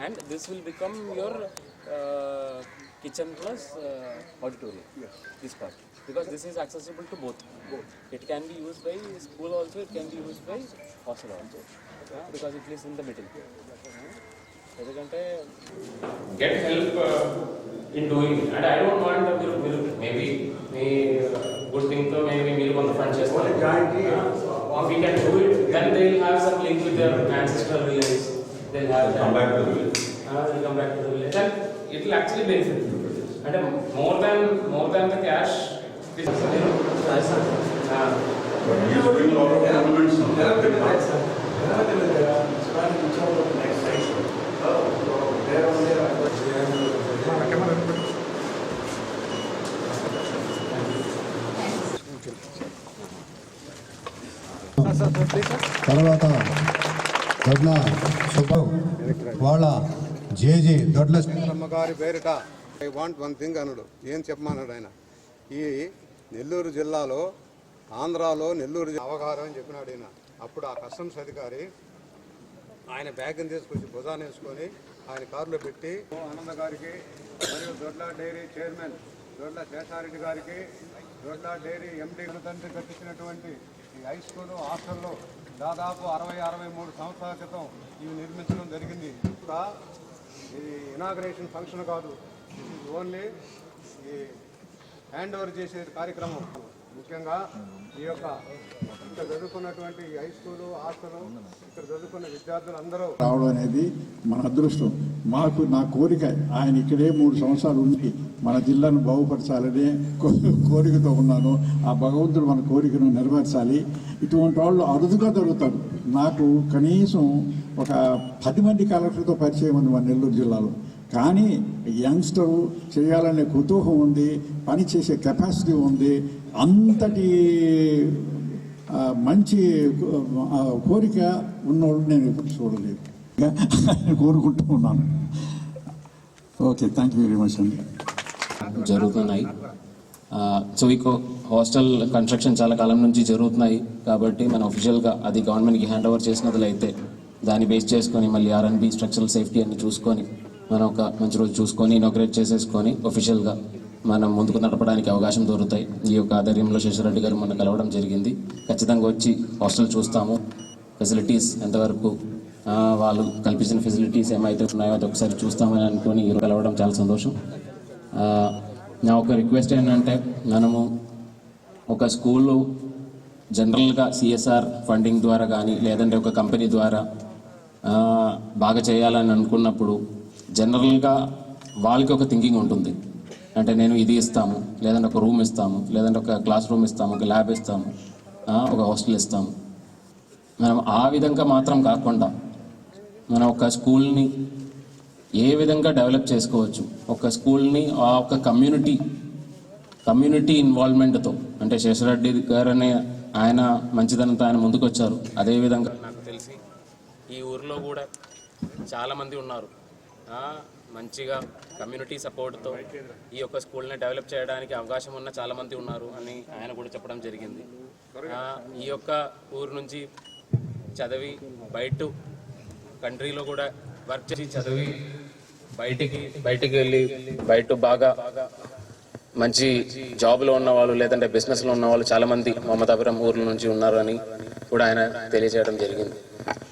And this will become your kitchen plus auditorium. Yes. This part, because this is accessible to both. It can be used by school also. It can be used by hostel also. Because it is in the middle. Get help in doing it. And I don't want maybe good thing to maybe on the front chest. If we can do it, then they'll have some link with their ancestral relays. They'll have come back to the village. They'll come back to the village. And it will actually benefit. And more than the cash. This is But he is doing a lot of tournaments now. తర్వాత దొడ్ల సుబ్బు వాళ్ళ JG దొడ్ల అమ్మగారి పేరిట I want one thing అన్నాడు. ఏం చెప్పమన్నాడు ఆయన? ఈ నెల్లూరు జిల్లాలో ఆంధ్రాలో నెల్లూరు అవగాహన అని చెప్పినాడు ఆయన. అప్పుడు ఆ కస్టమ్స్ అధికారి ఆయన బ్యాగ్ని తీసుకొచ్చి భుజాన్ని వేసుకొని ఆయన కారులో పెట్టి ఆనంద గారికి మరియు దొడ్ల డైరీ చైర్మన్ దొడ్ల శేషారెడ్డి గారికి దొడ్ల డైరీ ఎండి తండ్రి కట్టించినటువంటి ఈ హై స్కూలు హాస్టల్లో దాదాపు 63 సంవత్సరాల క్రితం ఇవి నిర్మించడం జరిగింది. కూడా ఇది ఇనాగ్రేషన్ ఫంక్షన్ కాదు, ఇది ఓన్లీ ఈ హ్యాండ్ ఓవర్ చేసే కార్యక్రమం. ముఖ్యంగా ఈ యొక్క ఇక్కడ చదువుకున్నటువంటి హై స్కూలు హాస్టల్ ఇక్కడ చదువుకున్న విద్యార్థులు అందరూ రావడం అనేది మన అదృష్టం. నా కోరిక ఆయన ఇక్కడే 3 సంవత్సరాలు ఉండి మన జిల్లాను బాగుపరచాలనే కోరికతో ఉన్నాను. ఆ భగవంతుడు మన కోరికను నెరవేర్చాలి. ఇటువంటి వాళ్ళు అరుదుగా దొరుకుతారు. నాకు కనీసం ఒక 10 మంది కలెక్టర్తో పరిచయం ఉంది మన నెల్లూరు జిల్లాలో. కానీ యంగ్స్టరు చేయాలనే కుతూహం ఉంది, పని చేసే కెపాసిటీ ఉంది. అంతటి మంచి కోరిక ఉన్నోళ్ళు నేను ఎప్పుడు చూడలేదు, కోరుకుంటూ ఉన్నాను. Okay, thank you very much అండి. జరుగుతున్నాయి. సో ఈ హాస్టల్ కన్స్ట్రక్షన్ చాలా కాలం నుంచి జరుగుతున్నాయి కాబట్టి మనం అఫీషియల్గా అది గవర్నమెంట్కి హ్యాండ్ ఓవర్ చేసినట్లయితే దాన్ని బేస్ చేసుకొని మళ్ళీ R&B స్ట్రక్చరల్ సేఫ్టీ అన్ని చూసుకొని మనం ఒక మంచి రోజు చూసుకొని ఇనాగ్రేట్ చేసేసుకొని అఫీషియల్గా మనం ముందుకు నడపడానికి అవకాశం దొరుకుతాయి. ఈ యొక్క ఆధ్వర్యంలో శేషారెడ్డి గారు మనం కలవడం జరిగింది. ఖచ్చితంగా వచ్చి హాస్టల్ చూస్తాము, ఫెసిలిటీస్ ఎంతవరకు వాళ్ళు కల్పించిన ఫెసిలిటీస్ ఏమైతే ఉన్నాయో అది ఒకసారి చూస్తామని అనుకొని కలవడం చాలా సంతోషం. నా ఒక రిక్వెస్ట్ ఏంటంటే మనము ఒక స్కూల్లో జనరల్గా CSR ఫండింగ్ ద్వారా కానీ లేదంటే ఒక కంపెనీ ద్వారా బాగా చేయాలని అనుకున్నప్పుడు జనరల్గా వాళ్ళకి ఒక థింకింగ్ ఉంటుంది. అంటే నేను ఇది ఇస్తాము, లేదంటే ఒక రూమ్ ఇస్తాము, లేదంటే ఒక క్లాస్ రూమ్ ఇస్తాము, ఒక ల్యాబ్ ఇస్తాము, ఒక హాస్టల్ ఇస్తాము. మనం ఆ విధంగా మాత్రం కాకుండా మనం ఒక స్కూల్ని ఏ విధంగా డెవలప్ చేసుకోవచ్చు, ఒక స్కూల్ని ఆ ఒక కమ్యూనిటీ ఇన్వాల్వ్మెంట్తో, అంటే శేషారెడ్డి గారు అనే ఆయన మంచిదనంతో ఆయన ముందుకు వచ్చారు. అదేవిధంగా నాకు తెలిసి ఈ ఊరిలో కూడా చాలామంది ఉన్నారు మంచిగా కమ్యూనిటీ సపోర్ట్తో ఈ యొక్క స్కూల్ని డెవలప్ చేయడానికి అవకాశం ఉన్న చాలామంది ఉన్నారు అని ఆయన కూడా చెప్పడం జరిగింది. ఈ యొక్క ఊరు నుంచి చదివి బయట కంట్రీలో కూడా వర్క్ చేసి చదివి బయటికి వెళ్ళి బయట బాగా మంచి జాబ్లో ఉన్న వాళ్ళు లేదంటే బిజినెస్లో ఉన్న వాళ్ళు చాలామంది మమతాపురం ఊర్ల నుంచి ఉన్నారు అని కూడా ఆయన తెలియజేయడం జరిగింది.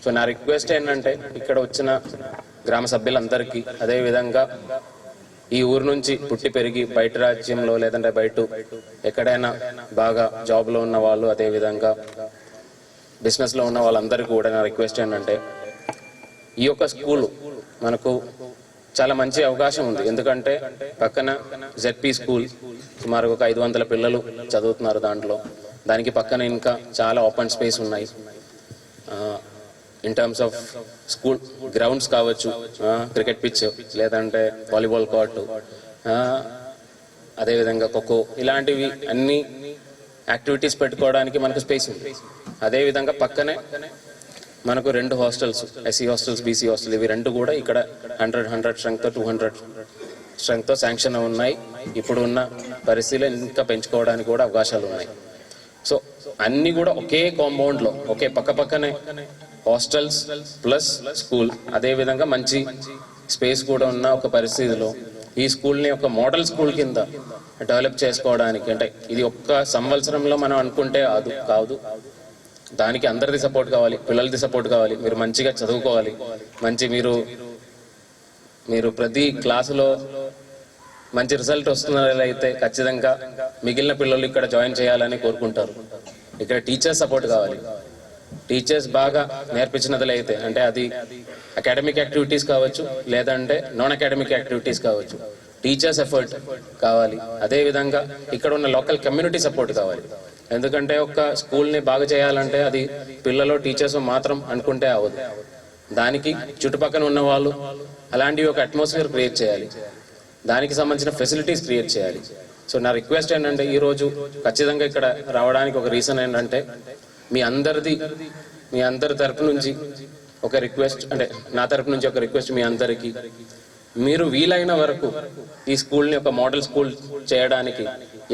సో నా రిక్వెస్ట్ ఏంటంటే ఇక్కడ వచ్చిన గ్రామ సభ్యులందరికీ అదేవిధంగా ఈ ఊరు నుంచి పుట్టి పెరిగి బయట రాజ్యంలో లేదంటే బయట ఎక్కడైనా బాగా జాబ్లో ఉన్న వాళ్ళు అదేవిధంగా బిజినెస్లో ఉన్న వాళ్ళందరికీ కూడా నా రిక్వెస్ట్ ఏంటంటే ఈ యొక్క స్కూల్ మనకు చాలా మంచి అవకాశం ఉంది. ఎందుకంటే పక్కన ZP స్కూల్ సుమారు ఒక 500 పిల్లలు చదువుతున్నారు దాంట్లో. దానికి పక్కన ఇంకా చాలా ఓపెన్ స్పేస్ ఉన్నాయి. In terms of school grounds కావచ్చు, క్రికెట్ పిచ్ లేదంటే వాలీబాల్ కోర్టు, అదేవిధంగా ఖోఖో ఇలాంటివి అన్ని యాక్టివిటీస్ పెట్టుకోవడానికి మనకు స్పేస్ ఉంది. అదేవిధంగా పక్కనే మనకు 2 hostels, SC hostels, BC hostel, ఇవి 2 కూడా ఇక్కడ 100 స్ట్రెంగ్తో 200 స్ట్రెంగ్తో శాంక్షన్ ఉన్నాయి. ఇప్పుడు ఉన్న పరిస్థితులు ఇంకా పెంచుకోవడానికి కూడా అవకాశాలు ఉన్నాయి. సో అన్నీ కూడా ఒకే కాంపౌండ్లో ఒకే పక్కనే హాస్టల్స్ ప్లస్ స్కూల్, అదేవిధంగా మంచి స్పేస్ కూడా ఉన్న ఒక పరిస్థితిలో ఈ స్కూల్ని ఒక మోడల్ స్కూల్ కింద డెవలప్ చేసుకోవడానికి, అంటే ఇది ఒక్క సంవత్సరంలో మనం అనుకుంటే కాదు, దానికి అందరిది సపోర్ట్ కావాలి, పిల్లలది సపోర్ట్ కావాలి. మీరు మంచిగా చదువుకోవాలి, మీరు ప్రతి క్లాసులో మంచి రిజల్ట్ వస్తున్నట్లయితే ఖచ్చితంగా మిగిలిన పిల్లలు ఇక్కడ జాయిన్ చేయాలని కోరుకుంటారు. ఇక్కడ టీచర్స్ సపోర్ట్ కావాలి. టీచర్స్ బాగా నేర్పించినట్లయితే, అంటే అది అకాడమిక్ యాక్టివిటీస్ కావచ్చు, లేదంటే నాన్ అకాడమిక్ యాక్టివిటీస్ కావచ్చు, టీచర్స్ ఎఫర్ట్ కావాలి. అదేవిధంగా ఇక్కడ ఉన్న లోకల్ కమ్యూనిటీ సపోర్ట్ కావాలి. ఎందుకంటే ఒక స్కూల్ని బాగా చేయాలంటే అది పిల్లలు టీచర్స్ మాత్రం అనుకుంటే అవ్వదు. దానికి చుట్టుపక్కల ఉన్న వాళ్ళు అలాంటి ఒక అట్మాస్ఫియర్ క్రియేట్ చేయాలి, దానికి సంబంధించిన ఫెసిలిటీస్ క్రియేట్ చేయాలి. సో నా రిక్వెస్ట్ ఏంటంటే, ఈరోజు ఖచ్చితంగా ఇక్కడ రావడానికి ఒక రీజన్ ఏంటంటే, మీ అందరి తరపు నుంచి ఒక రిక్వెస్ట్, అంటే నా తరపు నుంచి ఒక రిక్వెస్ట్ మీ అందరికీ, మీరు వీలైన వరకు ఈ స్కూల్ని ఒక మోడల్ స్కూల్ చేయడానికి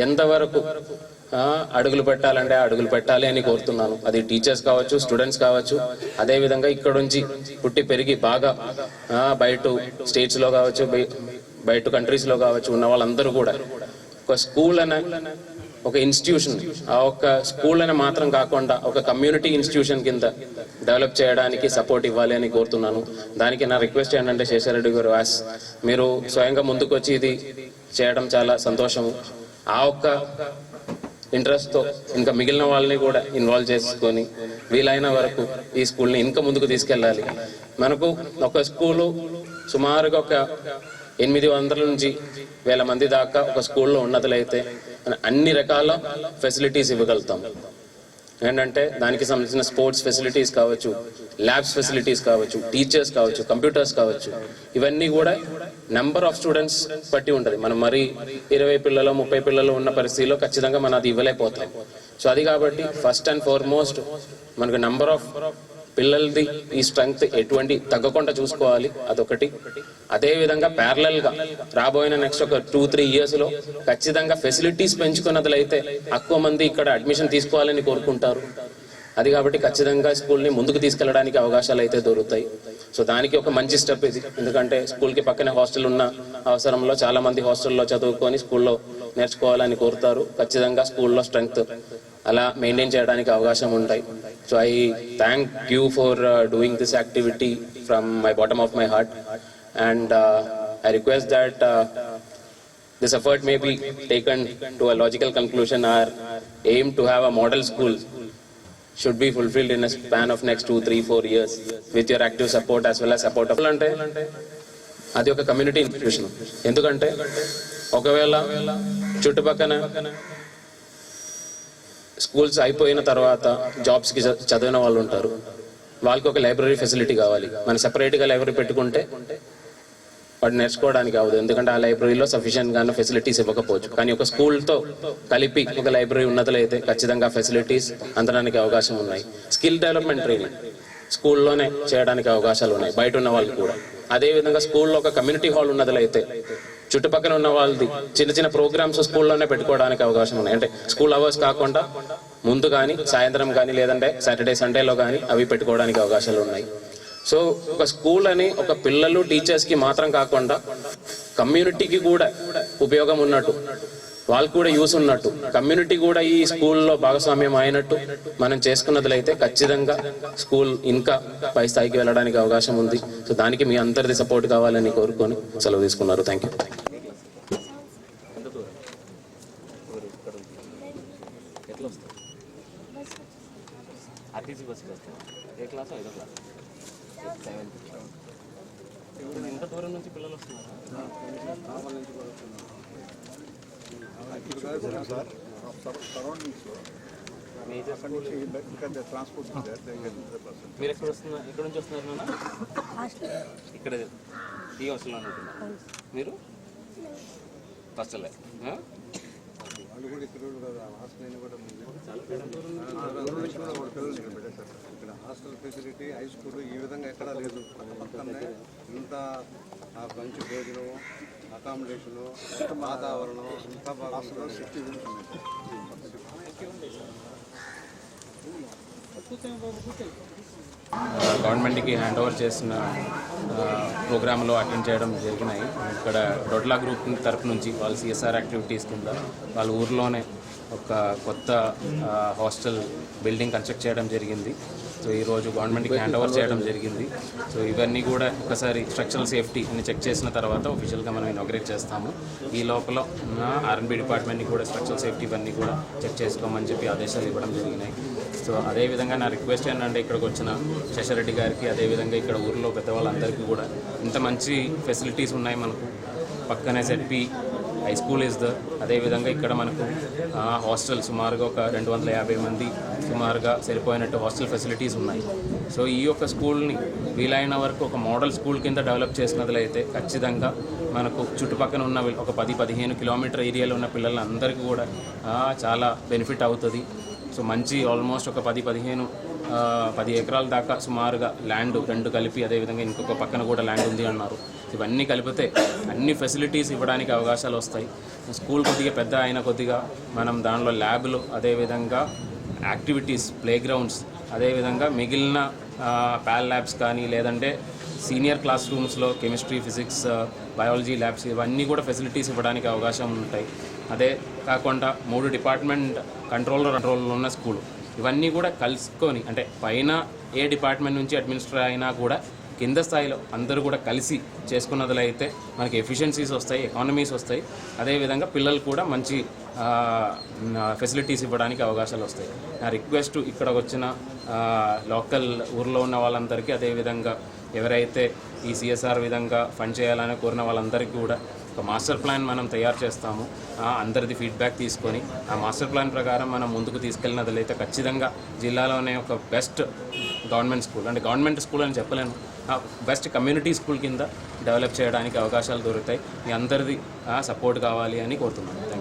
ఎంతవరకు అడుగులు పెట్టాలంటే అడుగులు పెట్టాలి అని కోరుతున్నాను. అది టీచర్స్ కావచ్చు, స్టూడెంట్స్ కావచ్చు, అదేవిధంగా ఇక్కడ నుంచి పుట్టి పెరిగి బాగా బయట స్టేట్స్లో కావచ్చు, బయట కంట్రీస్లో కావచ్చు ఉన్న వాళ్ళందరూ కూడా ఒక స్కూల్ అనే ఒక ఇన్స్టిట్యూషన్, ఆ ఒక్క స్కూల్ అనే మాత్రం కాకుండా ఒక కమ్యూనిటీ ఇన్స్టిట్యూషన్ కింద డెవలప్ చేయడానికి సపోర్ట్ ఇవ్వాలి అని కోరుతున్నాను. దానికి నా రిక్వెస్ట్ ఏంటంటే, శేషారెడ్డి గారు, మీరు స్వయంగా ముందుకు వచ్చి ఇది చేయడం చాలా సంతోషము. ఆ ఒక్క ఇంట్రెస్ట్తో ఇంకా మిగిలిన వాళ్ళని కూడా ఇన్వాల్వ్ చేసుకొని వీలైన వరకు ఈ స్కూల్ని ఇంకా ముందుకు తీసుకెళ్ళాలి. మనకు ఒక స్కూలు సుమారుగా ఒక 800 నుంచి 1000 మంది దాకా ఒక స్కూల్లో ఉన్నట్లయితే అన్ని రకాల ఫెసిలిటీస్ ఇవ్వగలుగుతాం. ఏంటంటే దానికి సంబంధించిన స్పోర్ట్స్ ఫెసిలిటీస్ కావచ్చు, ల్యాబ్స్ ఫెసిలిటీస్ కావచ్చు, టీచర్స్ కావచ్చు, కంప్యూటర్స్ కావచ్చు, ఇవన్నీ కూడా నెంబర్ ఆఫ్ స్టూడెంట్స్ బట్టి ఉంటుంది. మనం మరి 20 పిల్లలు 30 పిల్లలు ఉన్న పరిస్థితిలో ఖచ్చితంగా మనం అది ఇవ్వలేకపోతాం. సో అది కాబట్టి ఫస్ట్ అండ్ ఫార్మోస్ట్ మనకు నెంబర్ ఆఫ్ పిల్లలది ఈ స్ట్రెంగ్త్ ఎటువంటి తగ్గకుండా చూసుకోవాలి, అదొకటి. అదేవిధంగా ప్యారలల్గా రాబోయిన నెక్స్ట్ ఒక 2-3 ఇయర్స్లో ఖచ్చితంగా ఫెసిలిటీస్ పెంచుకున్నట్లయితే ఎక్కువ మంది ఇక్కడ అడ్మిషన్ తీసుకోవాలని కోరుకుంటారు. అది కాబట్టి ఖచ్చితంగా స్కూల్ని ముందుకు తీసుకెళ్ళడానికి అవకాశాలు అయితే దొరుకుతాయి. సో దానికి ఒక మంచి స్టెప్ ఇది. ఎందుకంటే స్కూల్కి పక్కనే హాస్టల్ ఉన్న అవసరంలో చాలా మంది హాస్టల్లో చదువుకొని స్కూల్లో నేర్చుకోవాలని కోరుతారు. ఖచ్చితంగా స్కూల్లో స్ట్రెంగ్త్ అలా మెయింటైన్ చేయడానికి అవకాశం ఉంటాయి. So I thank you for doing this activity from my bottom of my heart, and I request that this effort may be taken to a logical conclusion. Our aim to have a model school should be fulfilled in a span of next 2-3-4 years with your active support as well as support of ante adi oka community institution. Endukante okavela chuttupakkana schools అయిపోయిన తర్వాత jobs కి చదివిన వాళ్ళు ఉంటారు, వాళ్ళకి ఒక library facility కావాలి. మనం సెపరేట్గా లైబ్రరీ పెట్టుకుంటే వాడు నేర్చుకోవడానికి అవ్వదు, ఎందుకంటే ఆ లైబ్రరీలో సఫిషియెంట్గానే ఫెసిలిటీస్ ఇవ్వకపోవచ్చు. కానీ ఒక స్కూల్తో కలిపి ఒక లైబ్రరీ ఉన్నట్లయితే ఖచ్చితంగా ఫెసిలిటీస్ అందడానికి అవకాశం ఉన్నాయి. స్కిల్ డెవలప్మెంట్ ట్రైనింగ్ స్కూల్లోనే చేయడానికి అవకాశాలు ఉన్నాయి బయట ఉన్న వాళ్ళు కూడా. అదేవిధంగా స్కూల్లో ఒక కమ్యూనిటీ హాల్ ఉన్నట్లయితే చుట్టుపక్కల ఉన్న వాళ్ళది చిన్న చిన్న ప్రోగ్రామ్స్ స్కూల్లోనే పెట్టుకోవడానికి అవకాశం ఉన్నాయి. అంటే స్కూల్ అవర్స్ కాకుండా ముందు కానీ సాయంత్రం కానీ లేదంటే సాటర్డే సండేలో కానీ అవి పెట్టుకోవడానికి అవకాశాలు ఉన్నాయి. సో ఒక స్కూల్ అని ఒక పిల్లలు టీచర్స్కి మాత్రం కాకుండా కమ్యూనిటీకి కూడా ఉపయోగం ఉన్నట్టు, వాళ్ళు కూడా యూస్ ఉన్నట్టు, కమ్యూనిటీ కూడా ఈ స్కూల్లో భాగస్వామ్యం అయినట్టు మనం చేసుకున్నట్లయితే ఖచ్చితంగా స్కూల్ ఇంకా పై స్థాయికి వెళ్ళడానికి అవకాశం ఉంది. సో దానికి మీ అందరిది సపోర్ట్ కావాలని కోరుకొని సెలవు తీసుకున్నారు. Thank you. ఎంత దూరం నుంచి పిల్లలు వస్తున్నారు? మీరు ఎక్కడ వస్తున్నారు? ఎక్కడ నుంచి వస్తున్నారు నాన్న? ఇక్కడ ఈ హాస్టల్లో ఉంటున్నారు మీరు? హాస్టల్ వాళ్ళు కూడా ఇక్కడ హాస్టల్ కూడా ఇక్కడ హాస్టల్ ఫెసిలిటీ హై స్కూల్ ఈ విధంగా ఎక్కడా లేదు. పక్కనే ఇంత మంచి భోజనం, అకామిడేషను, వాతావరణం ఇంత బాగా గవర్నమెంట్కి హ్యాండ్ ఓవర్ చేసిన ప్రోగ్రాంలో అటెండ్ చేయడం జరిగినాయి. ఇక్కడ డొడ్లా గ్రూప్ తరపు నుంచి వాళ్ళు సిఎస్ఆర్ యాక్టివిటీస్ కింద వాళ్ళ ఊర్లోనే ఒక కొత్త హాస్టల్ బిల్డింగ్ కన్స్ట్రక్ట్ చేయడం జరిగింది. సో ఈరోజు గవర్నమెంట్కి హ్యాండ్ ఓవర్ చేయడం జరిగింది. సో ఇవన్నీ కూడా ఒకసారి స్ట్రక్చరల్ సేఫ్టీని చెక్ చేసిన తర్వాత ఆఫీషియల్గా మనం ఇనాగ్రేట్ చేస్తాము. ఈ లోపల ఆర్ఎన్బి డిపార్ట్మెంట్ని కూడా స్ట్రక్చరల్ సేఫ్టీ ఇవన్నీ కూడా చెక్ చేసుకోమని చెప్పి ఆదేశాలు ఇవ్వడం జరిగినాయి. సో అదేవిధంగా నా రిక్వెస్ట్ ఏంటంటే ఇక్కడికి వచ్చిన శేషారెడ్డి గారికి, అదేవిధంగా ఇక్కడ ఊరిలో పెద్దవాళ్ళందరికీ కూడా ఇంత మంచి ఫెసిలిటీస్ ఉన్నాయి మనకు. పక్కనే ZP high school is the, అదేవిధంగా ఇక్కడ మనకు హాస్టల్ సుమారుగా ఒక 250 మంది సుమారుగా సరిపోయినట్టు హాస్టల్ ఫెసిలిటీస్ ఉన్నాయి. సో ఈ యొక్క స్కూల్ని వీలైన వరకు ఒక మోడల్ స్కూల్ కింద డెవలప్ చేసినట్లయితే ఖచ్చితంగా మనకు చుట్టుపక్కల ఉన్న ఒక 10-15 కిలోమీటర్ ఏరియాలో ఉన్న పిల్లలందరికీ కూడా చాలా బెనిఫిట్ అవుతుంది. సో మంచి ఆల్మోస్ట్ ఒక 10 ఎకరాల దాకా సుమారుగా ల్యాండ్ 2 కలిపి, అదేవిధంగా ఇంకొక పక్కన కూడా ల్యాండ్ ఉంది అన్నారు. ఇవన్నీ కలిపితే అన్ని ఫెసిలిటీస్ ఇవ్వడానికి అవకాశాలు వస్తాయి. స్కూల్ కొద్దిగా పెద్ద అయిన కొద్దిగా మనం దానిలో ల్యాబ్లు, అదేవిధంగా యాక్టివిటీస్, ప్లే గ్రౌండ్స్, అదేవిధంగా మిగిలిన ప్యాల్ ల్యాబ్స్ కానీ లేదంటే సీనియర్ క్లాస్ రూమ్స్లో కెమిస్ట్రీ, ఫిజిక్స్, బయాలజీ ల్యాబ్స్ ఇవన్నీ కూడా ఫెసిలిటీస్ ఇవ్వడానికి అవకాశం ఉంటాయి. అదే కాకుండా 3 డిపార్ట్మెంట్ కంట్రోల్లో ఉన్న స్కూల్ ఇవన్నీ కూడా కలుసుకొని, అంటే పైన ఏ డిపార్ట్మెంట్ నుంచి అడ్మినిస్ట్రేటర్ అయినా కూడా కింద స్థాయిలో అందరూ కూడా కలిసి చేసుకున్నట్లయితే మనకి ఎఫిషియన్సీస్ వస్తాయి, ఎకానమీస్ వస్తాయి. అదేవిధంగా పిల్లలు కూడా మంచి ఫెసిలిటీస్ ఇవ్వడానికి అవకాశాలు వస్తాయి. నా రిక్వెస్ట్ ఇక్కడ వచ్చిన లోకల్ ఊర్లో ఉన్న వాళ్ళందరికీ, అదేవిధంగా ఎవరైతే ఈ CSR విధంగా ఫండ్ చేయాలని కోరిన వాళ్ళందరికీ కూడా ఒక మాస్టర్ ప్లాన్ మనం తయారు చేస్తాము. అందరిది ఫీడ్బ్యాక్ తీసుకొని ఆ మాస్టర్ ప్లాన్ ప్రకారం మనం ముందుకు తీసుకెళ్ళినట్లయితే ఖచ్చితంగా జిల్లాలోనే ఒక బెస్ట్ గవర్నమెంట్ స్కూల్, అంటే గవర్నమెంట్ స్కూల్ అని చెప్పలేను, బెస్ట్ కమ్యూనిటీ స్కూల్ కింద డెవలప్ చేయడానికి అవకాశాలు దొరుకుతాయి. మీ అందరిది సపోర్ట్ కావాలి అని కోరుతున్నాను.